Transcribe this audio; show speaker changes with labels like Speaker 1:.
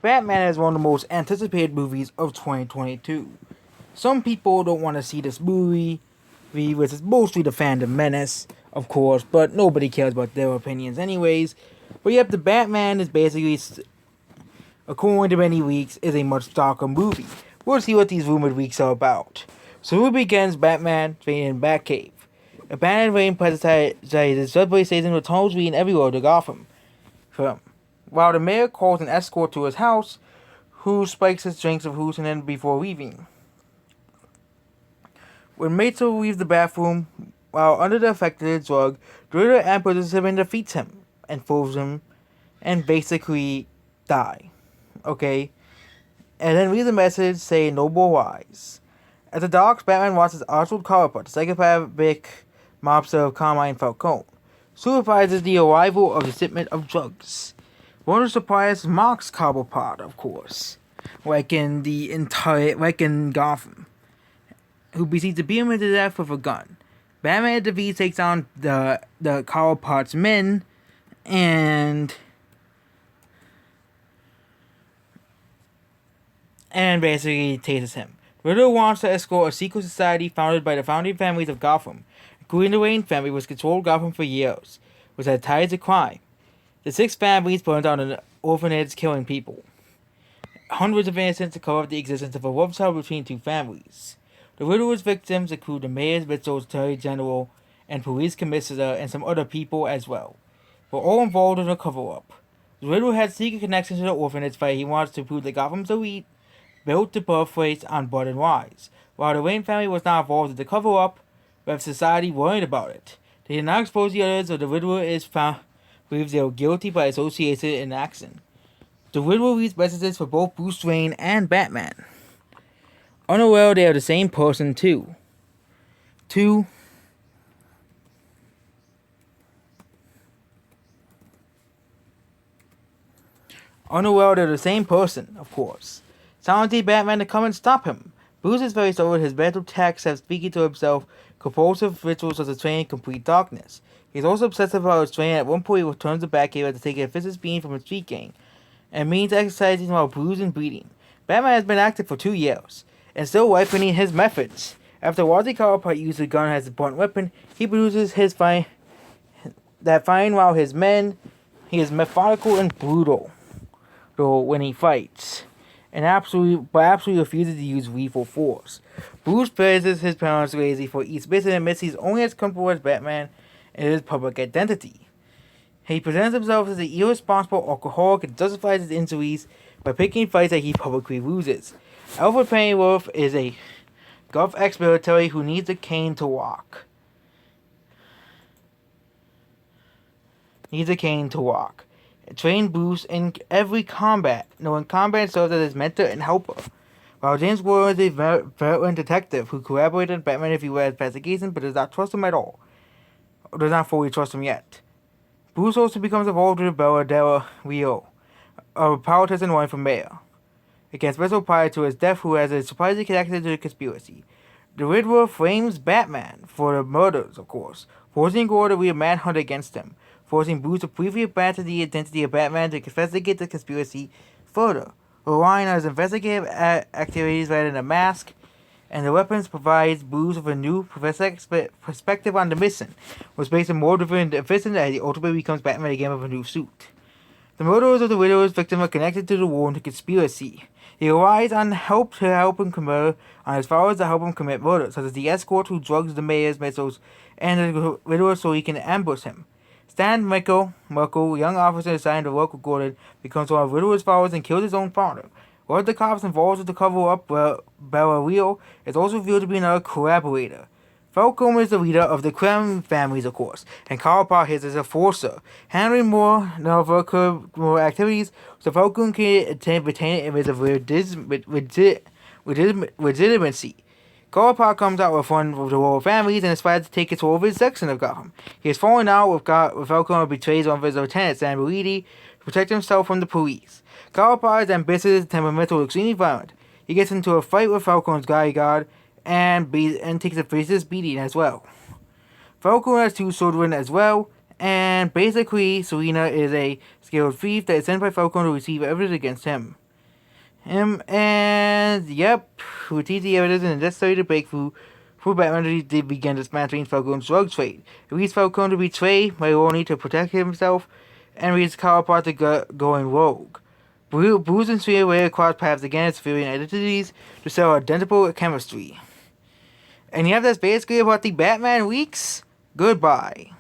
Speaker 1: Batman is one of the most anticipated movies of 2022. Some people don't want to see this movie, which is mostly the fandom menace, of course, but nobody cares about their opinions anyways. But yep, the Batman is basically, according to many leaks, is a much darker movie. We'll see what these rumored leaks are about. So who begins Batman training in Batcave? Abandoned rain the subway station with tunnels leading everywhere to Gotham. From while the mayor calls an escort to his house, who spikes his drinks of hallucinant before leaving. When Mato leaves the bathroom while under the effect of the drug, the Riddler ambushes him and defeats him, and throws him, and basically die. Okay? And then leaves a message saying no more lies. At the docks, Batman watches Oswald Cobblepot, the psychopathic mobster of Carmine Falcone, supervises the arrival of the shipment of drugs. One of the suppliers mocks Cobblepot, of course, like in Gotham, who proceeds to beat him to death with a gun. Batman at the V takes on the Cobblepot's men, and basically tases him. Riddler wants to escort a secret society founded by the founding families of Gotham, including the Wayne family, which controlled Gotham for years, which had ties to crime. The six families burned down an orphanage, killing people. Hundreds of innocents to cover up the existence of a love child between two families. The Riddler's victims include the mayor's Mitchell's Attorney General and police commissioner and some other people as well. We're all involved in a cover-up. The Riddler has secret connections to the orphanage fight. He wants to prove that Gotham's elite built the birthplace on blood and lies. While the Wayne family was not involved in the cover-up, but society worried about it. They did not expose the others, or the Riddler believes they were guilty by association in action. The Riddler reads messages for both Bruce Wayne and Batman. Unaware they are the same person too. Unaware they're the same person, of course. Challenging Batman to come and stop him. Bruce is very sober. His mental attacks have speaking to himself, compulsive rituals such as training in complete darkness. He's also obsessive about his training. At one point, he returns the Batcave to take a physics beam from a street gang, and means exercising while bruised and bleeding. Batman has been active for 2 years, and still ripening his methods. After watching Cobblepot use the gun as a blunt weapon, he produces his fine while his men. He is methodical and brutal, though when he fights, and absolutely refuses to use lethal force. Bruce praises his parents lazy for each mission and admits he's only as comfortable as Batman in his public identity. He presents himself as an irresponsible alcoholic and justifies his injuries by picking fights that he publicly loses. Alfred Pennyworth is a Gulf ex-military who needs a cane to walk. Trained Bruce in every combat, knowing combat serves as his mentor and helper. While James Warren is a veteran detective who collaborated with Batman if he were investigation, but does not trust him at all. Or does not fully trust him yet. Bruce also becomes involved with Bella Del Rio, a politician running for mayor, against Special prior to his death, who has a surprisingly connected to the conspiracy. The Riddler frames Batman for the murders, of course, forcing Gore to lead a manhunt against him, forcing Bruce to briefly abandon the identity of Batman to investigate the conspiracy further, relying on his investigative activities rather than a mask, and the weapons provides Bruce with a new perspective on the mission, which makes him more different and efficient as he ultimately becomes Batman again with a new suit. The murderers of the Riddler's victim are connected to the war and the conspiracy. He relies on help on his followers to help him commit murder, such as the escort who drugs the mayor's missiles and the Riddler so he can ambush him. Stan Merkel, young officer assigned to work with Gordon, becomes one of Riddler's followers and kills his own father. One of the cops involved with the cover-up, Bella Rio, is also revealed to be another collaborator. Falcone is the leader of the Krem families, of course, and Cobblepot is a forcer, handling more activities so Falcone can retain an image of legitimacy. Cobblepot comes out with one of the royal families and aspires to take control of his section of Gotham. He is falling out with Falcone and betrays one of his lieutenants, Sam Belidi, to protect himself from the police. Cobblepot is ambitious, temperamental, and extremely violent. He gets into a fight with Falcone's bodyguard and takes a vicious beating as well. Falcone has 2 children as well, and basically Selina is a skilled thief that is sent by Falcone to receive evidence against him. And yep, with TT evidence and necessary to break through Batman they began dismantling Falcon's drug trade. It leads Falcone to betray Maroni to protect himself, and leads Counterpart to going rogue. Bruce and Sphere cross paths again as civilian identities to sell identical chemistry. And yep, that's basically about the Batman weeks. Goodbye.